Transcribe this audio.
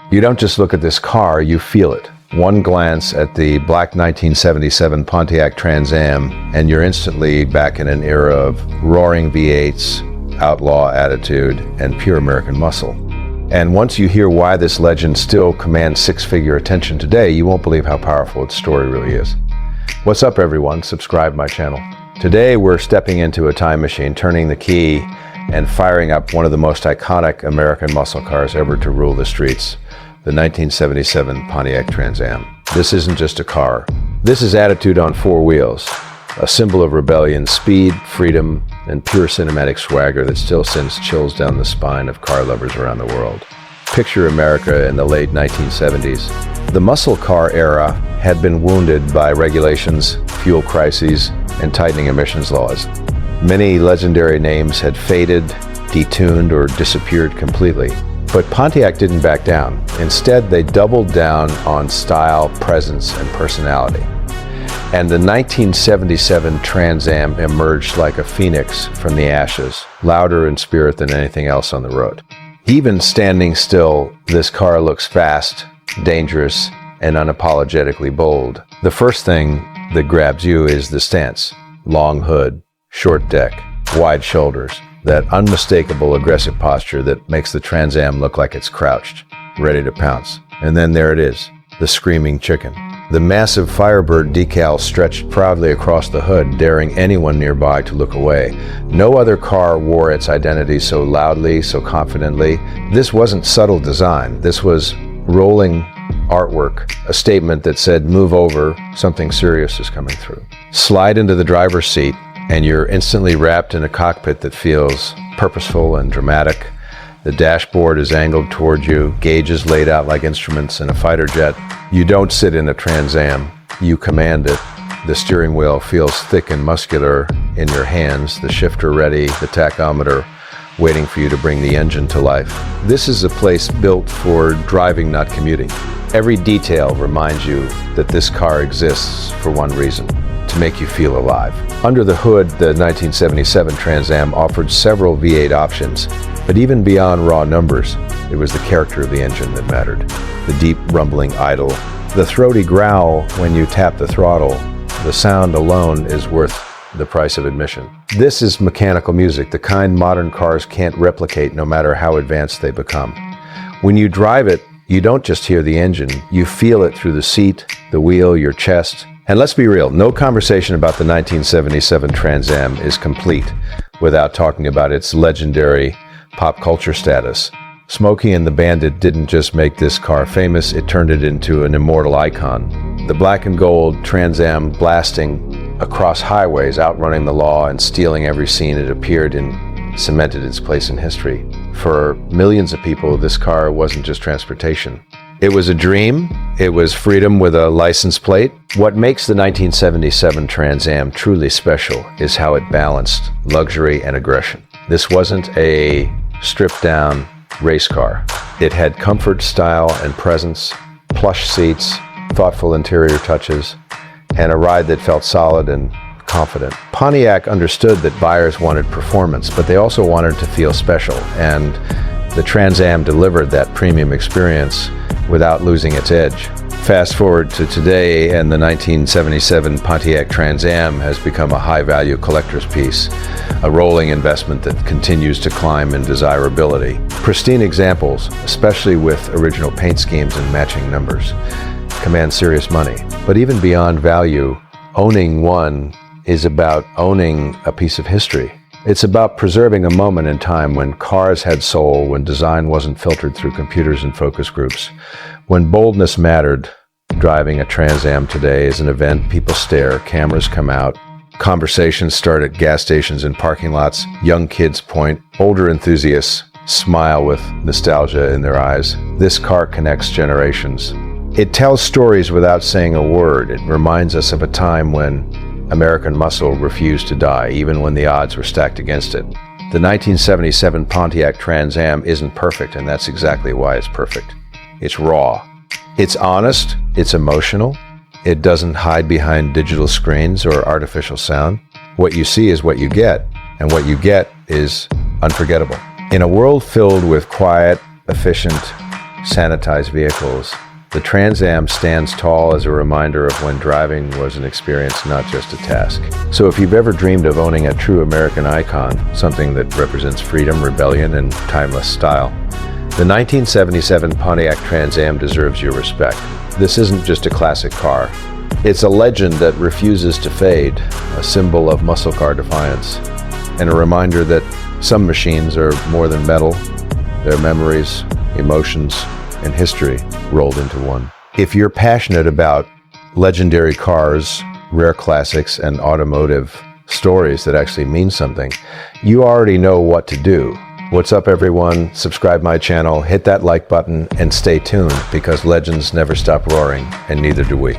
You don't just look at this car, you feel it. One glance at the black 1977 Pontiac Trans Am, and you're instantly back in an era of roaring V8s, outlaw attitude, and pure American muscle. And once you hear why this legend still commands six-figure attention today, you won't believe how powerful its story really is. What's up, everyone? Subscribe to my channel. Today, we're stepping into a time machine, turning the key, and firing up one of the most iconic American muscle cars ever to rule the streets, the 1977 Pontiac Trans Am. This isn't just a car. This is attitude on four wheels, a symbol of rebellion, speed, freedom, and pure cinematic swagger that still sends chills down the spine of car lovers around the world. Picture America in the late 1970s. The muscle car era had been wounded by regulations, fuel crises, and tightening emissions laws. Many legendary names had faded, detuned, or disappeared completely. But Pontiac didn't back down. Instead, they doubled down on style, presence, and personality. And the 1977 Trans Am emerged like a phoenix from the ashes, louder in spirit than anything else on the road. Even standing still, this car looks fast, dangerous, and unapologetically bold. The first thing that grabs you is the stance. Long hood, short deck, wide shoulders. That unmistakable aggressive posture that makes the Trans Am look like it's crouched, ready to pounce. And then there it is, the screaming chicken. The massive Firebird decal stretched proudly across the hood, daring anyone nearby to look away. No other car wore its identity so loudly, so confidently. This wasn't subtle design. This was rolling artwork, a statement that said, move over, something serious is coming through. Slide into the driver's seat, and you're instantly wrapped in a cockpit that feels purposeful and dramatic. The dashboard is angled toward you, gauges laid out like instruments in a fighter jet. You don't sit in a Trans Am, you command it. The steering wheel feels thick and muscular in your hands, the shifter ready, the tachometer waiting for you to bring the engine to life. This is a place built for driving, not commuting. Every detail reminds you that this car exists for one reason: to make you feel alive. Under the hood, the 1977 Trans Am offered several V8 options, but even beyond raw numbers, it was the character of the engine that mattered. The deep rumbling idle, the throaty growl when you tap the throttle, the sound alone is worth the price of admission. This is mechanical music, the kind modern cars can't replicate no matter how advanced they become. When you drive it, you don't just hear the engine, you feel it through the seat, the wheel, your chest. And let's be real, no conversation about the 1977 Trans Am is complete without talking about its legendary pop culture status. Smokey and the Bandit didn't just make this car famous, it turned it into an immortal icon. The black and gold Trans Am blasting across highways, outrunning the law and stealing every scene it appeared in, cemented its place in history. For millions of people, this car wasn't just transportation. It was a dream. It was freedom with a license plate. What makes the 1977 Trans Am truly special is how it balanced luxury and aggression. This wasn't a stripped-down race car. It had comfort, style, and presence, plush seats, thoughtful interior touches, and a ride that felt solid and confident. Pontiac understood that buyers wanted performance, but they also wanted to feel special, and the Trans Am delivered that premium experience without losing its edge. Fast forward to today, and the 1977 Pontiac Trans Am has become a high-value collector's piece, a rolling investment that continues to climb in desirability. Pristine examples, especially with original paint schemes and matching numbers, command serious money. But even beyond value, owning one is about owning a piece of history. It's about preserving a moment in time when cars had soul, when design wasn't filtered through computers and focus groups, when boldness mattered. Driving a Trans Am today is an event. People stare, cameras come out, conversations start at gas stations and parking lots, young kids point, older enthusiasts smile with nostalgia in their eyes. This car connects generations. It tells stories without saying a word. It reminds us of a time when American muscle refused to die, even when the odds were stacked against it. The 1977 Pontiac Trans Am isn't perfect, and that's exactly why it's perfect. It's raw. It's honest. It's emotional. It doesn't hide behind digital screens or artificial sound. What you see is what you get, and what you get is unforgettable. In a world filled with quiet, efficient, sanitized vehicles, the Trans Am stands tall as a reminder of when driving was an experience, not just a task. So if you've ever dreamed of owning a true American icon, something that represents freedom, rebellion, and timeless style, the 1977 Pontiac Trans Am deserves your respect. This isn't just a classic car. It's a legend that refuses to fade, a symbol of muscle car defiance, and a reminder that some machines are more than metal. They're memories, emotions, and history rolled into one. If you're passionate about legendary cars, rare classics, and automotive stories that actually mean something, you already know what to do. What's up, everyone? Subscribe my channel, hit that like button, and stay tuned, because legends never stop roaring, and neither do we.